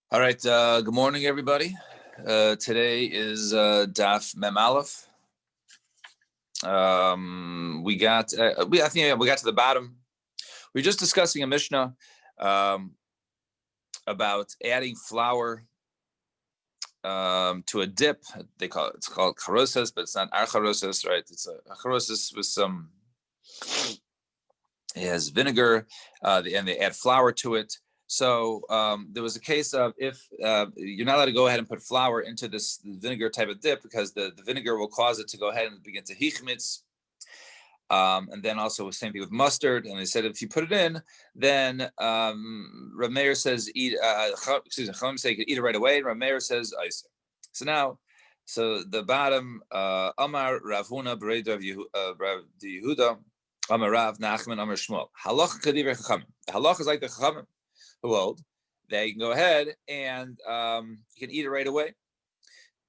All right. Good morning, everybody. Today is Daf Mem Aleph. I think we got to the bottom. We were just discussing a Mishnah about adding flour to a dip. It's called charoses, but it's not our charoses, right? It's a charoses with some. It has vinegar, and they add flour to it. So there was a case of if you're not allowed to go ahead and put flour into this vinegar type of dip because the vinegar will cause it to go ahead and begin to hichmitz. And then also the same thing with mustard. And they said if you put it in, then Rav Meir says Chachamim say you can eat it right away. And Rav Meir says iser. So the bottom Amar Rav Huna Berei Rav Yehuda Amar Rav Nachman Amar Shmuel Halacha Kadiver Chachamim. The halacha is like the Chachamim who hold. They can go ahead and you can eat it right away.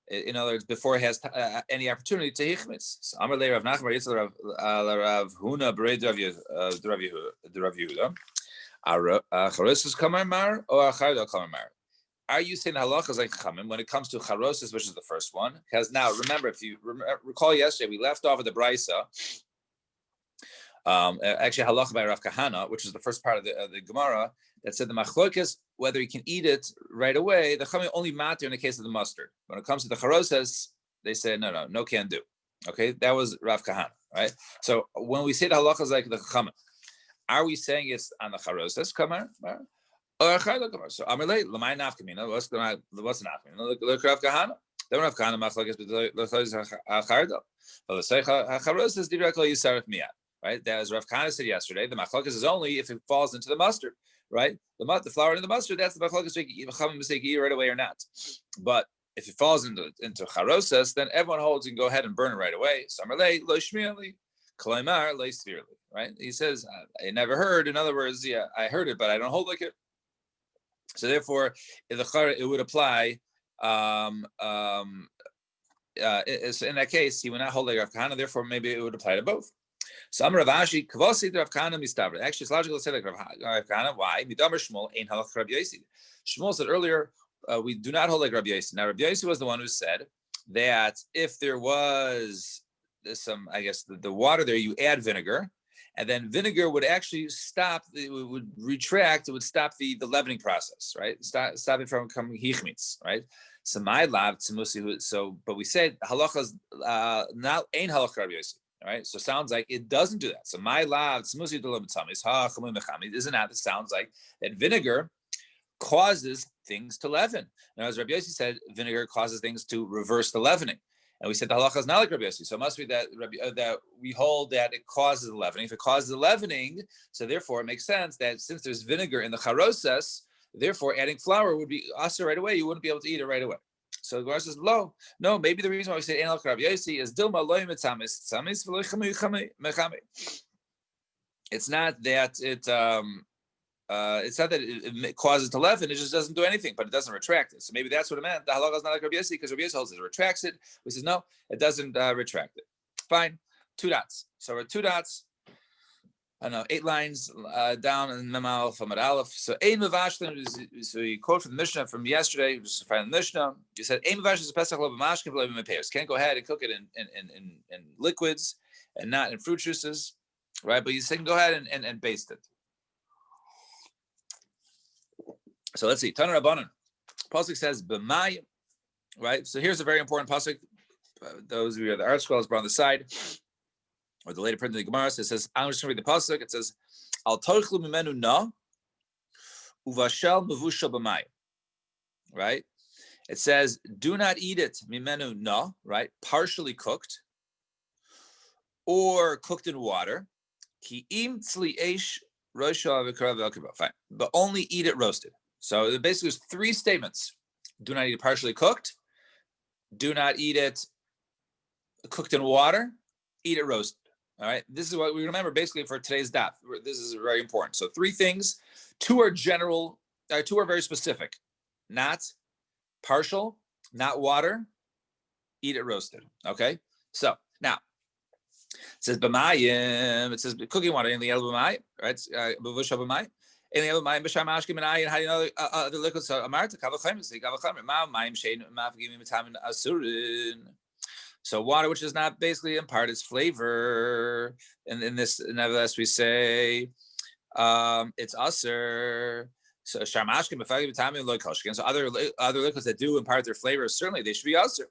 In other words, before it has any opportunity to hichmitz. So Amar Le Rav Nachman Yitzchak Rav Huna Berei Rav Yehuda. Charosis Kamar Mar or Achardo Kamar Mar. Are you saying the halacha is like Chachamim when it comes to charosis, which is the first one? Because now, remember, if you recall yesterday, we left off at the Brisa. Actually, halacha by Rav Kahana, which is the first part of the Gemara, that said the machlokas, whether you can eat it right away, the Chachamim only matter in the case of the mustard. When it comes to the charoses, they say no can do. Okay, that was Rav Kahana, right? So when we say the halacha is like the Chachamim, are we saying it's on the charoses kamar? Or so Amalei Lamai Nafkamina, what's the Nafkamina? Look Rav Kahana. Then Rav Kahana Machlokes Achardo. But the Seicha Hacharos is directly Yisaref Miyat. Right? That as Rav Kahana said yesterday, the Machlokes is only if it falls into the mustard, right? The flour in the mustard, that's the Machlokes Chachamim mistake eat right away or not. But if it falls into Charoses, then everyone holds and go ahead and burn it right away. Samarlei Lo Shmirli, Kalaimar Lo Svirli. Right? He says, I never heard. In other words, yeah, I heard it, but I don't hold like it. So therefore, it would apply. So in that case, he would not hold like Rav Kahana. Therefore, maybe it would apply to both. So Amar Rav Ashi Kvasi Rav Kahana Mistavra. Actually, it's logical to say like Rav Kahana. Why? Midaber Shmuel Ein Halach Rabbi Yosi. Shmuel said earlier, we do not hold like Rabbi Yosi. Now, Rabbi Yosi was the one who said that if there was some, I guess, the water there, you add vinegar. And then vinegar would actually stop, it would retract, it would stop the leavening process, right? Stop it from becoming hichmitz, right? So my lav tzimusi, but we said halacha is not ain halacha Rabbi Yosi, right? So it sounds like it doesn't do that. So my lav tzimusi delobetzamis ha chamim mechamid isn't that? It sounds like that vinegar causes things to leaven. Now, as Rabbi Yosi said, vinegar causes things to reverse the leavening. And we said the halacha is not like Rabbi Yossi. So it must be that that we hold that it causes the leavening. If it causes the leavening, so therefore it makes sense that since there's vinegar in the charoses, therefore adding flour would be also right away. You wouldn't be able to eat it right away. So the Gemara says, no, maybe the reason why we say ein like Rabbi Yossi is dilma loy mitzamis, tzamis v'loy mechame. It's not that it's not that it causes to leaven, it just doesn't do anything, but it doesn't retract it. So maybe that's what it meant. The halacha is not like Rabbi Yossi because Rabbi Yossi holds it retracts it. We says no, it doesn't retract it. Fine, 2 dots. So we're 2 dots. I know 8 lines down in Mem Aleph from Aleph. So ein mevashlim. So you quote from the Mishnah from yesterday, just to find the Mishnah. You said ein mevashlim is pesach lo b'mashkin v'lo b'mepeiros. Can't go ahead and cook it in liquids and not in fruit juices, right? But you can go ahead and baste it. So let's see. Tana Rabbanan. Pasuk says b'mayim, right? So here's a very important pasuk. Those of you are the art scholars on the side, or the later print of the Gemara says, I'm just going to read the pasuk. It says, Al tochlu mimenu na uvashal mevushal b'mayim. Right? It says, do not eat it mimenu na, right? Partially cooked or cooked in water. Ki im tzli eish rosha v'karav v'akav. Fine, but only eat it roasted. So basically, there's 3 statements: do not eat it partially cooked, do not eat it cooked in water, eat it roasted. All right, this is what we remember basically for today's daf. This is very important. So 3 things: 2 are general, 2 are very specific. Not partial, not water, eat it roasted. Okay, so now it says b'mayim. It says cooking water in the el b'mayim, right? And the other mayim b'sham ashkim and ayin. How do you know the liquids? So amarta kavachaim say kavachaim. Ma mayim shein mafgim mitamin asurin. So water which does not basically impart its flavor, and in this, nevertheless, we say it's aser. So shamashkim b'fagim mitamin loy koshkin. So other liquids that do impart their flavor, certainly they should be aser.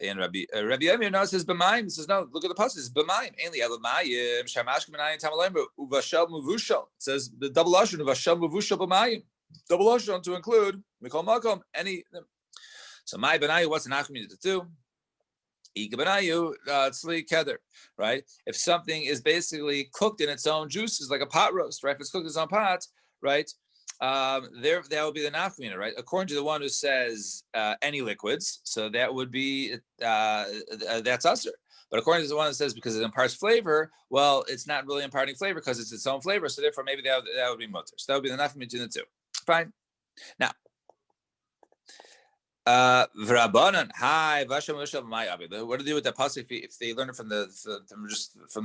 And Rabbi Yomi now says b'mayim. He says no. Look at the pasuk. It's b'mayim. Ainly elamayim shamashkim and ayin tamalayim uvashel muvushel. It says the double lashon uvashel muvushel b'mayim. Double lashon to include mikol makom any. So my benayu, what's an achmid to do? Ika benayu tzli keder, right? If something is basically cooked in its own juices, like a pot roast, right? If it's cooked in its own pot, right? There that would be the nafkamina, right? According to the one who says any liquids, so that would be that's usher. But according to the one that says because it imparts flavor, well, it's not really imparting flavor because it's its own flavor. So therefore, maybe that would be mutter. So that would be the nafkamina between the two. Fine. Now, v'rabanan hi v'ashem v'shav ma'avi. What do they do with that pasuk if they learn it from the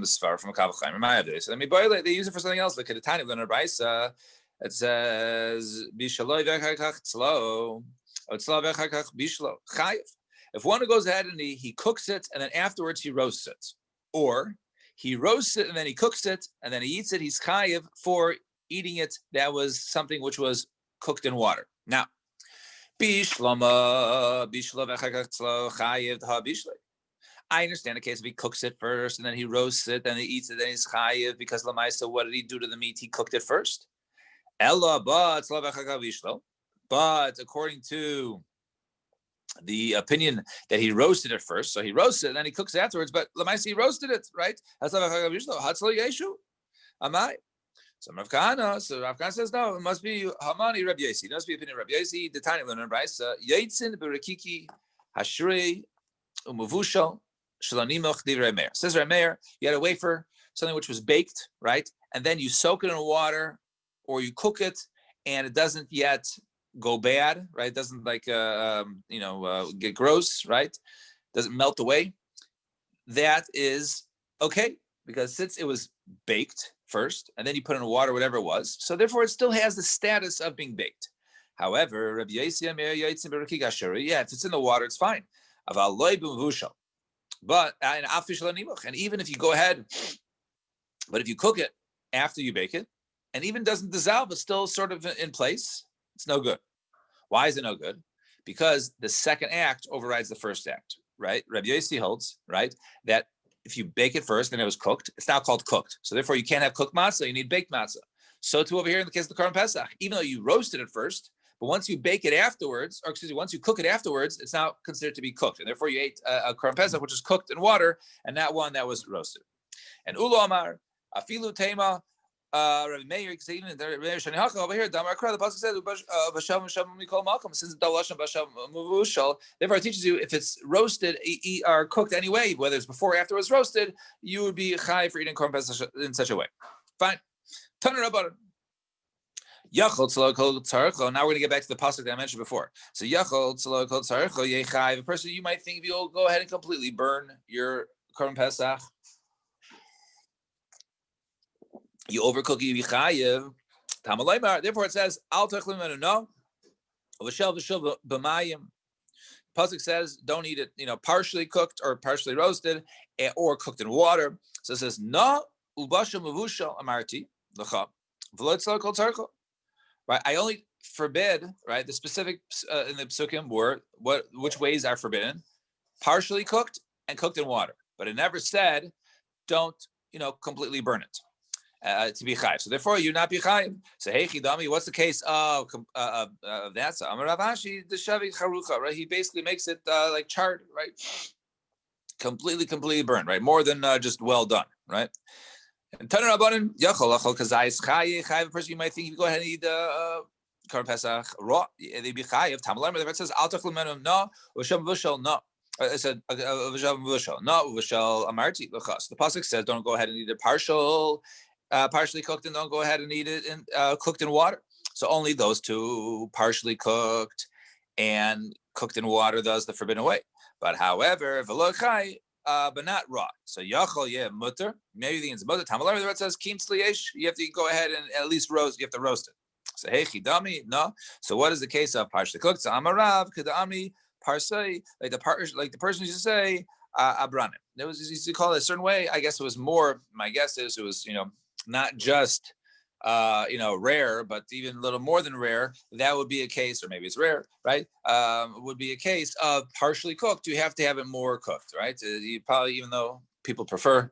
svar from a kavachayim ma'avi? So let me boil it. They use it for something else. Like at the time of the brayso. It says, "Bishaloi v'chakach tzlo, or tzlo v'chakach bishlo chayiv." If one goes ahead and he cooks it and then afterwards he roasts it, or he roasts it and then he cooks it and then he eats it, he's chayiv for eating it. That was something which was cooked in water. Now, bishlama bishlo v'chakach tzlo chayiv ha bishloi. I understand the case if he cooks it first and then he roasts it, then he eats it, then he's chayiv because lamaisa. What did he do to the meat? He cooked it first. But according to the opinion that he roasted it first, so he roasts it and then he cooks it afterwards. But Lamaisi, he roasted it, right? So Rav Kahana says no, it must be Hamani Rabbi Yosi. It must be opinion of Rabbi Yosi. The tiny learner Bryce Yaitzin Berekiki Hashrei Umuvushal Shalanimoch Divrei Meir. Says Rabbi Meir, you had a wafer, something which was baked, right? And then you soak it in water, or you cook it and it doesn't yet go bad, right? It doesn't get gross, right? Doesn't melt away. That is okay, because since it was baked first and then you put it in water, whatever it was, so therefore it still has the status of being baked. However, Rabbi Yosi, yeah, if it's in the water, it's fine. But and even if you go ahead, but if you cook it after you bake it, and even doesn't dissolve, but still sort of in place, it's no good. Why is it no good? Because the second act overrides the first act, right? Rabbi Yosi holds, right, that if you bake it first and it was cooked, it's now called cooked. So therefore, you can't have cooked matzah, you need baked matzah. So too over here in the case of the Korban Pesach, even though you roasted it first, but once you bake it afterwards, or excuse me, once you cook it afterwards, it's now considered to be cooked. And therefore, you ate a Korban Pesach, which is cooked in water, and not one that was roasted. And Ulu Amar, Afilu Tema, Rabbi Meir, over here, the pasuk says, since therefore it teaches you if it's roasted or cooked anyway, whether it's before or after it was roasted, you would be chai for eating korban pesach in such a way. Fine. Now we're going to get back to the pasuk that I mentioned before. So a person you might think you'll go ahead and completely burn your korban pesach. You overcook, you chayiv. Therefore, it says al techlim no. V'shel b'mayim. Pasuk says don't eat it, partially cooked or partially roasted, or cooked in water. So it says no ubashel mavushel amarti l'cha v'lo tzal kol tzarcho. Right, I only forbid, right, the specific in the psukim were which ways are forbidden: partially cooked and cooked in water. But it never said don't completely burn it. To be chayiv, so therefore you not be chayiv. So hey chidami, what's the case of that? So Amar Rav Ashi the shavi charucha, right? He basically makes it like charred, right? Completely burned, right? More than just well done, right? And Taner Rabbanan yachol achol kazayis chayiv. Person you might think you go ahead and eat korban pesach raw, they'd be chayiv. Tamalar, the verse says al tachlu menu no v'shem v'shel no. It said v'shem v'shel no v'shel amarti l'chas. The pasuk says don't go ahead and eat it partially cooked, and don't go ahead and eat it cooked in water. So only those two, partially cooked and cooked in water, thus the forbidden way. But however, v'lo chai but not raw. So yachol mutter. Maybe the mutter. Tamalar, where it says kim sliesh, you have to go ahead and at least roast. You have to roast it. So hey chidami, no. So what is the case of partially cooked? So amarav kedami parsay, like the person used to say abranim. It was used to call it a certain way. I guess it was more. My guess is it was not just rare, but even a little more than rare. That would be a case, or maybe it's rare, right? Would be a case of partially cooked. You have to have it more cooked, right? You probably, even though people prefer,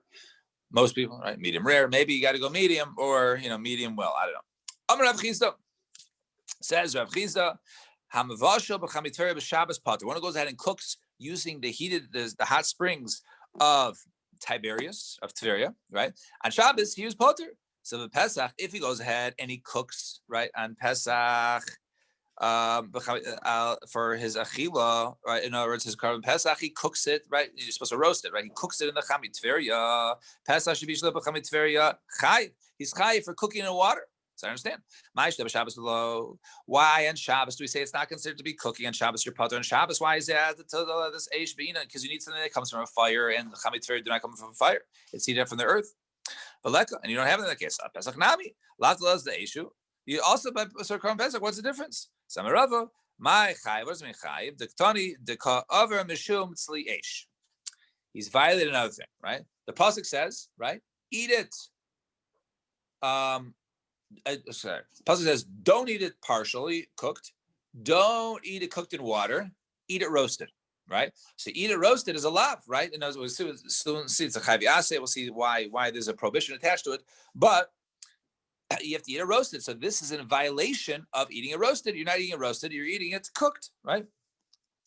most people, right, medium rare, maybe you got to go medium, or medium well. I don't know. Amar Rav Chisda, says Rav Chisda, Hamavashel b'chamitveria b'Shabbos pater. One who goes ahead and cooks using the hot springs of Tiberias, of Tveria, right? On Shabbos, he was pater. So the Pesach, if he goes ahead and he cooks, right, on Pesach, for his achila, right, in other words, his carbon Pesach, he cooks it, right? You're supposed to roast it, right? He cooks it in the chamitveria. Pesach should be shlepa chamitveria. Chai, he's chai for cooking in water. So I understand. Why on Shabbos do we say it's not considered to be cooking on Shabbos? Your pater on Shabbos. Why is that this eish beina? Because you need something that comes from a fire, and the chamitveria do not come from a fire. It's heated from the earth. And you don't have it in that case. Pesach nami. Latla is the issue. You also by Korban Pesach. What's the difference? Samarava. My chayiv. What does it mean chayiv? Diktani deka over mishum tzli eish. He's violated another thing, right? The pasuk says, right? Eat it. Sorry. The pasuk says, don't eat it partially cooked. Don't eat it cooked in water. Eat it roasted. Right, so eat it roasted is a lav, right? And as we'll see it's a chayv yaseh. We'll see why there's a prohibition attached to it, but you have to eat it roasted. So this is in violation of eating it roasted. You're not eating it roasted; you're eating it cooked, right?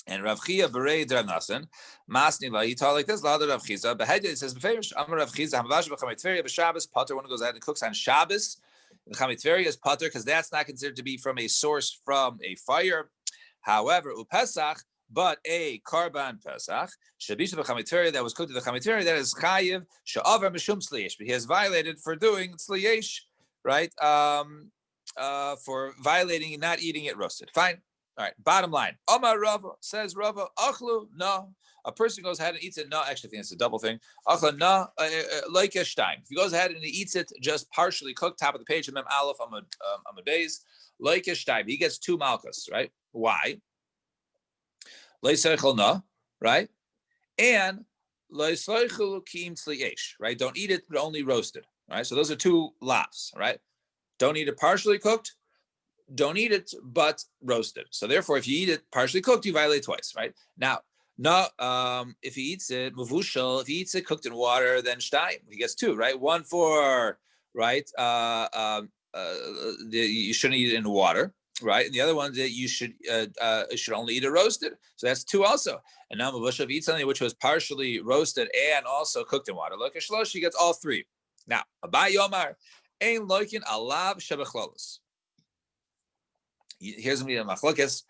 And Rav Chia berei Rav Nasan masni la. He taught like this. La Rav Chia behedya. It says beferish. Amar Rav Chia hamavash b'chamitveria b'Shabbos pater. One who goes ahead and cooks on Shabbos. The chamitveria is pater because that's not considered to be from a source from a fire. However, upesach. But a Karban Pesach, Shabisha b'chamitveria that was cooked in the chamitveria, that is chayiv she'avar mishum tzliyesh. He has violated for doing tzliyesh, right? For violating and not eating it roasted. Fine. All right. Bottom line. Omar Rava says Rava achlu no. A person goes ahead and eats it. No, actually, I think it's a double thing. Achlu no like a shtaim. If he goes ahead and he eats it just partially cooked, top of the page, Mem Aleph Amud Beis, like a shtaim. He gets 2 malchus, right? Why? Right? And right? Don't eat it, but only roasted. Right? So those are 2 lavs, right? Don't eat it partially cooked. Don't eat it, but roasted. So therefore, if you eat it partially cooked, you violate twice, right? Now, if he eats it, mavushal, if he eats it cooked in water, then shtaim. He gets 2, right? 1 for, right? You shouldn't eat it in water. Right, and the other one that you should only eat it roasted. So that's 2 also. And now Mavushav eats something which was partially roasted and also cooked in water. Look at Shlosh, he gets all 3. Now, Abai Yomar, Ein Loikin Alav Shebechlolos. Here's the machlokes.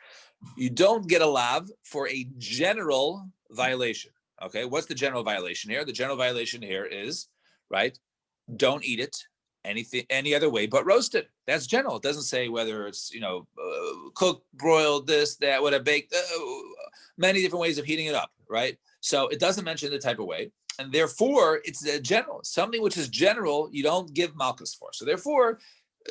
You don't get a lav for a general violation. Okay, what's the general violation here? The general violation here is, right, don't eat it any other way but roasted. That's general. It doesn't say whether it's cooked, broiled, this, that, whatever, baked, many different ways of heating it up, right? So it doesn't mention the type of way, and therefore it's general. Something which is general, you don't give malchus for. So therefore,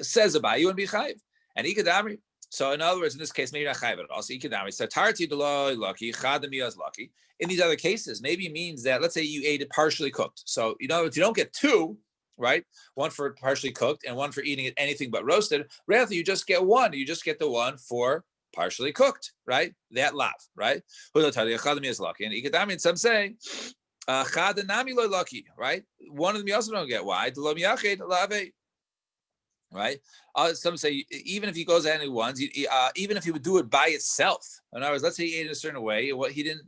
says about you and be chayiv and ikadamri. So in other words, in this case, maybe not chayiv at all. So ikadamri satarti deloy lucky chadamiyas lucky. In these other cases, maybe it means that let's say you ate it partially cooked. So if you don't get 2. Right, 1 for partially cooked and 1 for eating it anything but roasted. Rather, you just get 1. You just get the 1 for partially cooked, right? That lav, right? Is lucky, and ikadami. Some say chadanami lo lucky, right? One of them you also don't get. Why? Right? Some say even if he goes ahead and he wants, even if he would do it by itself. In other words, let's say he ate it a certain way. He didn't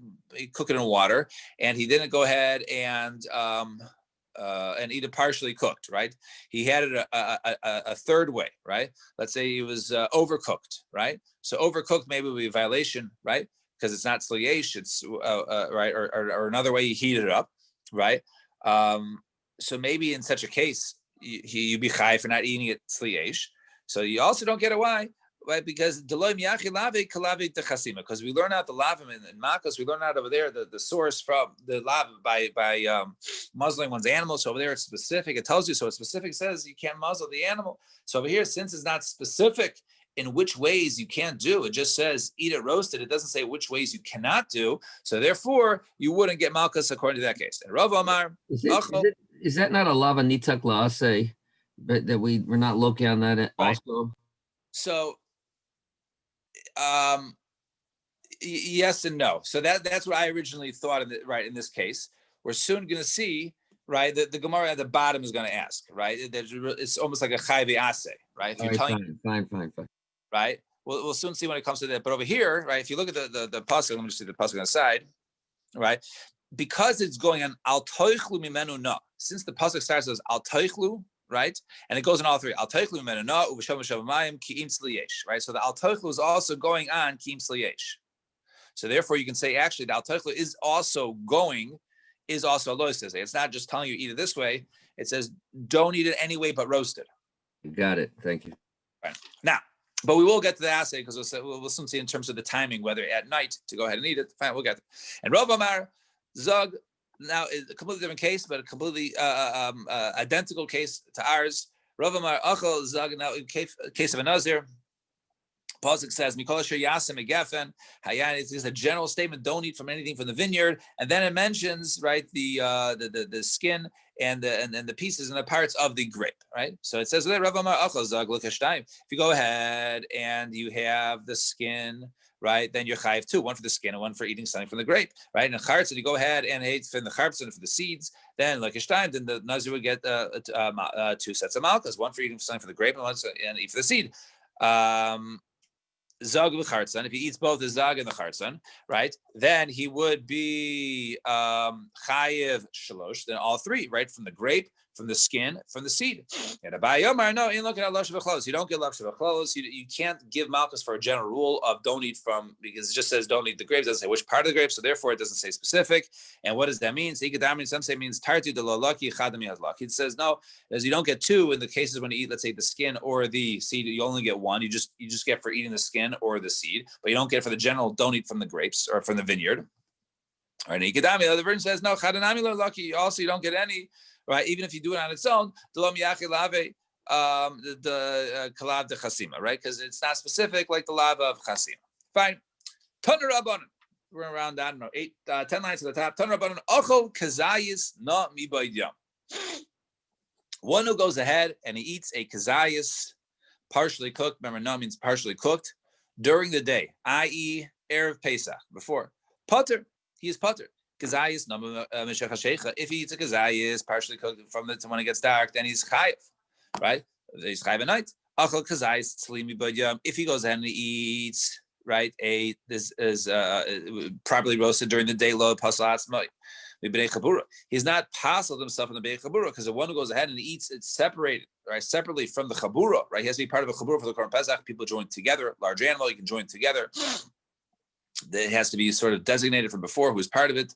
cook it in water, and he didn't go ahead and eat it partially cooked, right? He had it a third way, right? Let's say he was overcooked, right? So overcooked maybe would be a violation, right? Because it's not sliesh, it's right, or another way you heat it up, right? So maybe in such a case, you be chai for not eating it sliesh. So you also don't get a why. right? Because because we learn out the lavim in Makos, we learn out over there the source from the lav by muzzling one's animal. So over there it's specific. It tells you so. It specific says you can't muzzle the animal. So over here, since it's not specific in which ways you can't do, it just says eat it roasted. It doesn't say which ways you cannot do. So therefore, you wouldn't get malchus according to that case. And Rav Omar, is that not a lava nitak laase, but that we're not looking on that also? Right. So. Yes and no. So that's what I originally thought in this case. We're soon going to see, right, that the Gemara at the bottom is going to ask, right? It's almost like a chayve ase, right? If you're telling fine. Right? We'll soon see when it comes to that. But over here, right, if you look at the pasuk, let me just see the pasuk on the side, right? Because it's going on al toichlu mimenu na. Since the pasuk starts as al toichlu, right? And it goes in all three. Al toichlu mimenu na uv'shav v'shav ki'im sliyesh, right? So the al toichlu is also going on ki'im sliyesh. So therefore, you can say actually the al toichlu is also aloy says. It's not just telling you eat it this way. It says don't eat it anyway, but roast it. Got it. Thank you. Right. Now, but we will get to the assay because we'll soon see in terms of the timing whether at night to go ahead and eat it. Fine, we'll get there. And Rav Amar Zog now is a completely different case, but a completely identical case to ours. Rav Amar Achol Zog now in case of a nazir. Pasuk says, "Mikol asher yasem egefen hayan." It's a general statement. Don't eat from anything from the vineyard, and then it mentions right the skin and the pieces and the parts of the grape. Right. So it says, if you go ahead and you have the skin, right, then you're chayiv two, one for the skin and one for eating something from the grape. Right. And chartz, you go ahead and eat from the chartz and for the seeds. Then like time, then the nazir would get 2 sets of malchus, one for eating something from the grape and one and eat for the seed. Zag v'chartzan. If he eats both the zag and the chartzan, right, then he would be chayiv shalosh. Then all three, right, from the grape, from the skin, from the seed. And Abai Yomar, no, you look at lav shevachlos. You don't get lav shevachlos. You can't give malchus for a general rule of don't eat from, because it just says don't eat the grapes. It doesn't say which part of the grapes, so therefore it doesn't say specific. And what does that mean? So some say means tartu de lo lucky chadami hazlak. It says no, as you don't get two in the cases when you eat, let's say the skin or the seed. You only get one. You just get for eating the skin or the seed, but you don't get for the general don't eat from the grapes or from the vineyard. All right, the version says no, chadanami lo lucky. Also, you don't get any. Right, even if you do it on its own, the kalav de chasima, right? Because it's not specific like the lava of chasima. Fine. Taner Rabbanan. We're around, I don't know, 10 lines to the top. Taner Rabbanan. Ochol kazayis na mibaydiyam. One who goes ahead and he eats a kazayis, partially cooked. Remember, na means partially cooked during the day, i.e., erev Pesach, before pater. He is pater. Kazayis, if he eats a kazayis partially cooked from the when it gets dark, then he's chayiv, right? He's chayiv at night. Achol kazayis tzlimi b'yom. If he goes ahead and he eats, right, this is properly roasted during the day, lo pasalat moy. He's not pasaled himself in the Beit Chabura because the one who goes ahead and eats it separated, right, separately from the Chabura, right? He has to be part of a Chabura for the Korban Pesach. People join together, large animal, you can join together. It has to be sort of designated from before who's part of it,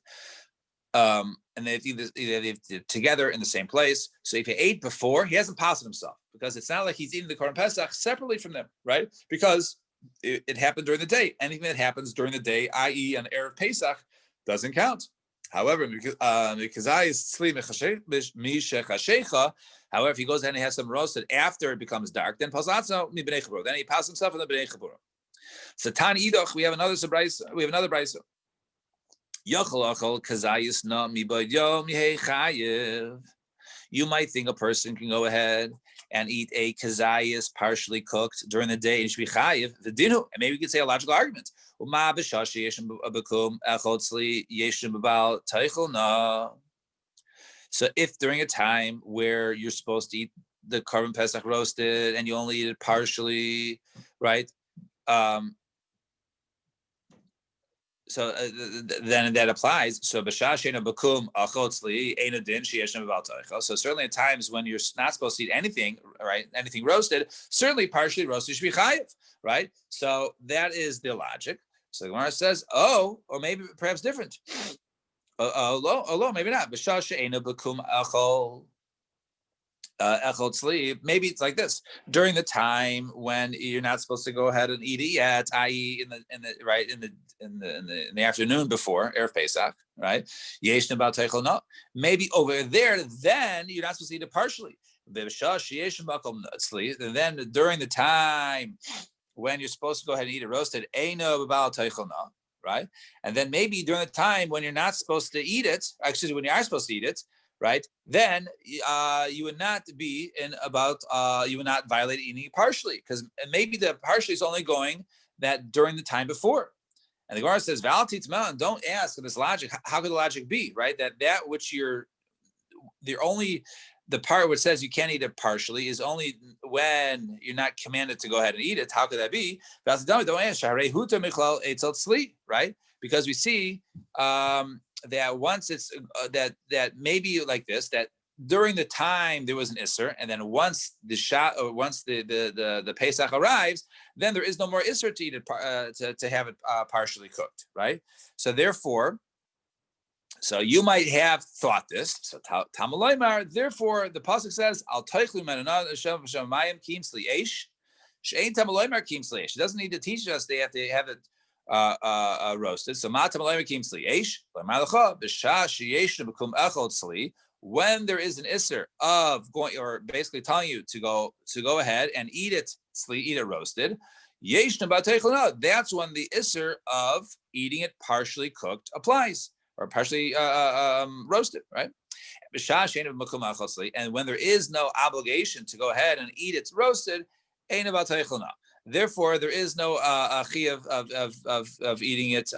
and they have either together in the same place. So if he ate before, he hasn't passed himself because it's not like he's eating the Korban Pesach separately from them, right? Because it happened during the day. Anything that happens during the day, i.e., on erev Pesach, doesn't count. However, if he goes ahead and has some roasted after it becomes dark, then then he passes himself in the b'nei chabura. So Tan Idoch, we have another brisa. You might think a person can go ahead and eat a kazayas partially cooked during the day and should be chayiv the dinu, and maybe we could say a logical argument. So if during a time where you're supposed to eat the Korban Pesach roasted and you only eat it partially, right? So then that applies. So so certainly at times when you're not supposed to eat anything, right? Anything roasted, certainly partially roasted should be chayiv, right? So that is the logic. So the Gemara says, or maybe perhaps different. Maybe not. echol tzli, maybe it's like this: during the time when you're not supposed to go ahead and eat it yet, i.e., in the afternoon before erev Pesach, right? Yesh nebal teichel no. Maybe over there, then you're not supposed to eat it partially. And then during the time when you're supposed to go ahead and eat it roasted, eino b'bal teichel no, right? And then maybe during the time when you're not supposed to eat it, actually when you are supposed to eat it, right? Then you would not be you would not violate eating partially, because maybe the partially is only going that during the time before. And the Gemara says, don't ask this logic. How could the logic be, right? That which the part which says you can't eat it partially is only when you're not commanded to go ahead and eat it. How could that be? Don't answer, right? Because we see that once it's that maybe like this, that during the time there was an isser, and then once the Pesach arrives, then there is no more isser to eat it to have it partially cooked, right? So therefore, so you might have thought this. So Tamalaymar, therefore the pasuk says, "Al teichlu menanah shemayim kim sli eish." She'ain Tamalaymar kim sli eish. It doesn't need to teach us they have to have it roasted. So Ma Tamalaymar kim sli eish. L'malacha b'shah sheyesh b'kum echol sli. When there is an isser of going, or basically telling you to go ahead and eat it roasted, yesh nebal teichel no. That's when the isser of eating it partially cooked applies, or partially roasted, right? And when there is no obligation to go ahead and eat it roasted, therefore there is no chi of eating it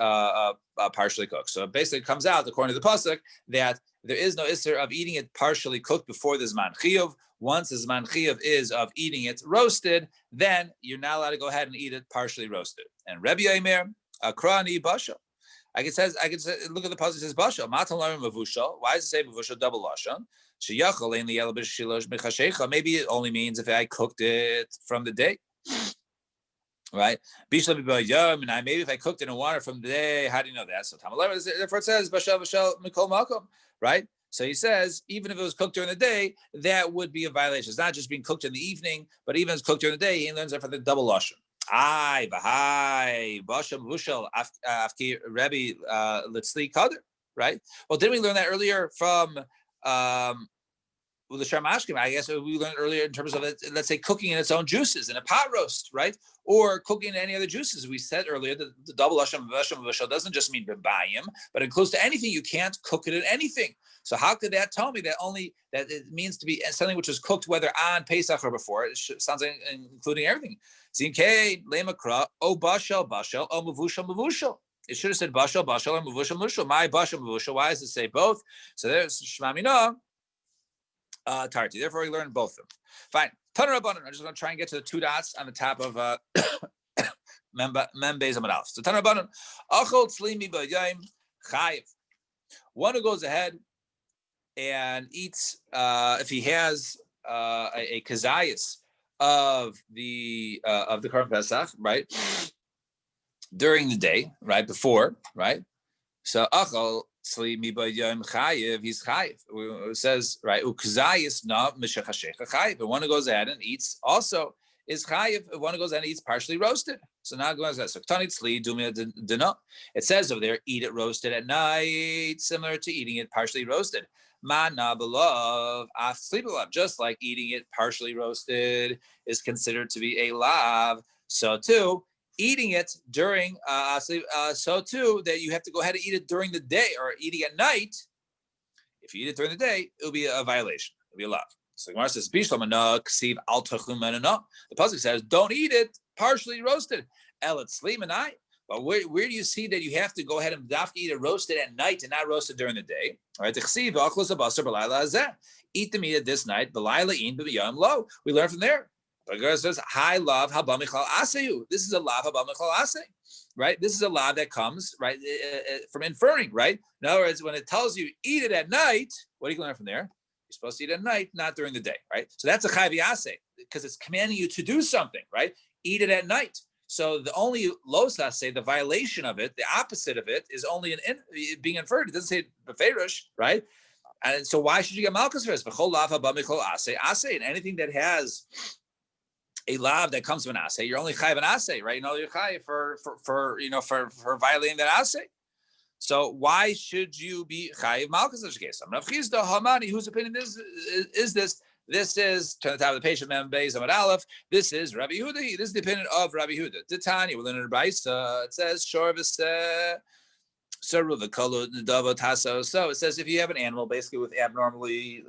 partially cooked. So basically, it comes out according to the pasuk that there is no isser of eating it partially cooked before the zman chiyuv. Once the zman chiyuv is of eating it roasted, then you're not allowed to go ahead and eat it partially roasted. And Rebbe Yomer, akrani basha. I could say, look at the pasuk. It says basha. Matan mavushal. Why does it say mavushal double lashon? Maybe it only means if I cooked it from the day, right? Maybe if I cooked it in water from the day, how do you know that? So therefore it says basha mikol makom, right? So he says, even if it was cooked during the day, that would be a violation. It's not just being cooked in the evening, but even if it's cooked during the day, he learns that for the double lashon. Ay, Bahai, Basham Vushal, Afki Rebbe Litzli Kader, right? Well, didn't we learn that earlier from the Sharmashkim? I guess we learned earlier in terms of it, let's say cooking in its own juices in a pot roast, right? Or cooking in any other juices. We said earlier that the double Asham Vushal doesn't just mean Bebayim, but includes to anything. You can't cook it in anything. So how could that tell me that it means to be something which is cooked whether on Pesach or before? It sounds like including everything. Zinke lemakra o bashal o mavushal. It should have said bashal or mavushal. My bashal mavushal. Why does it say both? So there's shmamina tarti. Therefore, we learned both of them. Fine. Taner Rabbanan. I'm just going to try and get to the two dots on the top of Mem Beis Amud Aleph. So Taner Rabbanan achol tzlimi b'yayim chayiv. One who goes ahead and eats, if he has a kazayas of the Korban Pesach, right, during the day, right before, right. So achal tzli mibayim chayiv, he's chayiv. It says right ukazayas na mishachashecha chayiv. The one who goes ahead and eats also is chayiv. The one who goes ahead and eats partially roasted. So now it goes that. So ktani tzli dumia dina. It says over there, eat it roasted at night, similar to eating it partially roasted. Just like eating it partially roasted is considered to be a lav, so too eating it during so too that you have to go ahead and eat it during the day or eating at night. If you eat it during the day, it'll be a violation. It'll be a lav. So Gemara says, the pasuk says, don't eat it partially roasted. But where do you see that you have to go ahead and eat it roasted at night and not roasted during the day? All right, eat the meat at this night. We learn from there. The girl says, "Hi, love, this is a lav haba michal aseh, right? This is a lav that comes right from inferring, right? In other words, when it tells you eat it at night, what are you going to learn from there? You're supposed to eat at night, not during the day, right? So that's a chayv aseh because it's commanding you to do something, right? Eat it at night. So the only losas say the violation of it, the opposite of it, is only being inferred. It doesn't say beferish, right? And so why should you get malchus for this? And anything that has a lav that comes from an asay, you're only chayiv an asay, right? You're chayiv for violating that asay. So why should you be chayiv malchus in such a case? Rav Chisda Hamani, whose opinion is this? This is turn the top of the page of Mem Beis Amud Aleph. This is Rabbi Yehuda. This is the opinion of Rabbi Yehuda. Titani, we're learning in Brisa. It says Shorvis. So it says if you have an animal basically with abnormally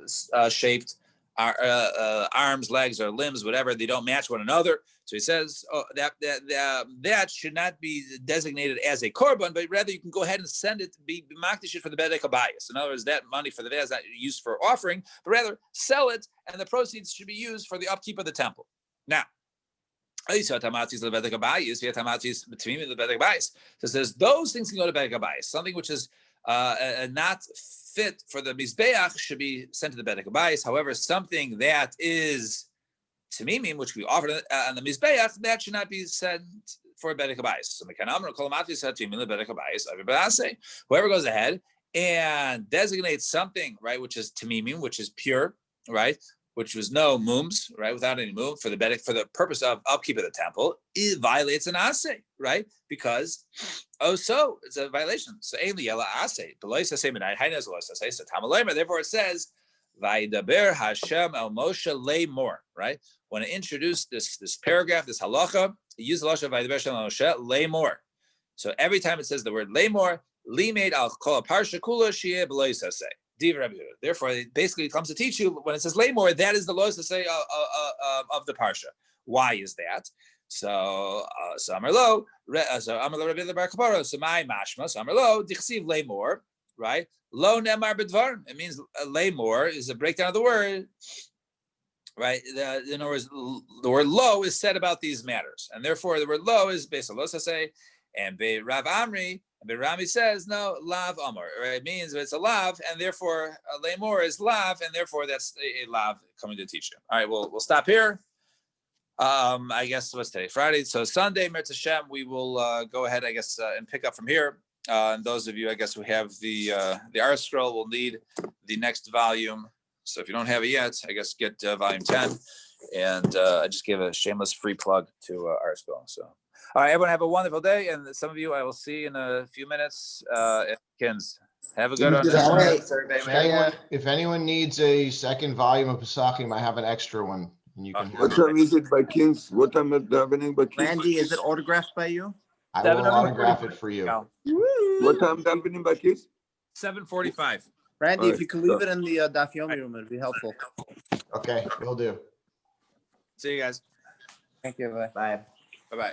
shaped arms, legs, or limbs, whatever, they don't match one another. So he says that should not be designated as a korban, but rather you can go ahead and send it to be makdish for the bedek habayis. In other words, that money for the day is not used for offering, but rather sell it, and the proceeds should be used for the upkeep of the temple. Now, so it says those things can go to bedek habayis. Something which is not fit for the mizbeach should be sent to the bedek habayis. However, something that is tamimim, which we offer on the mizbeach, that should not be sent for a bedek habayis. So whoever goes ahead and designates something, right, which is tamimim, which is pure, right, which was no mums, right, without any mum, for the purpose of upkeep of the temple, it violates an asay, right? Because so it's a violation. So therefore it says, Vaydaber Hashem el Moshe lemor, right? When it introduced this paragraph, this halacha, it used the halacha Vaydaber Hashem el Moshe lemor. So every time it says the word lemor, limaid al kol parsha kula shiyeh b'lo yisaseh. Therefore, it basically comes to teach you when it says lemor, that is the lo yisaseh of the parsha. Why is that? So Amar Lo, Amar Lo Rabbi Bar Kapara, so my mashma, so Amar Lo, dichsiv lemor, right? Lo nemar bedvarim. It means lemor is a breakdown of the word, right? In other words, the word lo is said about these matters, and therefore the word lo is based on lo saseh, and be Rav Amri. And Rami says, no, lav amor. Right? It means it's a lav, and therefore lemor is lav, and therefore that's a lav coming to teach you. All right, we'll stop here. I guess what's today? Friday. So Sunday, Mirz Hashem, we will go ahead, I guess, and pick up from here. And those of you, I guess, who have the art scroll will need the next volume. So if you don't have it yet, I guess get volume 10. And I just gave a shameless free plug to art scroll. So. All right, everyone have a wonderful day, and some of you I will see in a few minutes at Kins. Have a good one. If anyone needs a second volume of Pesachim, I have an extra one. And you can what time is it by Kins? What time is davening by Kins? Randy, is it autographed by you? I will autograph it for you. What time davening by Kins? 7:45. Randy, if you could leave it in the Daf Yomi room, it'd be helpful. Okay, will do. See you guys. Thank you. Bye. Bye-bye.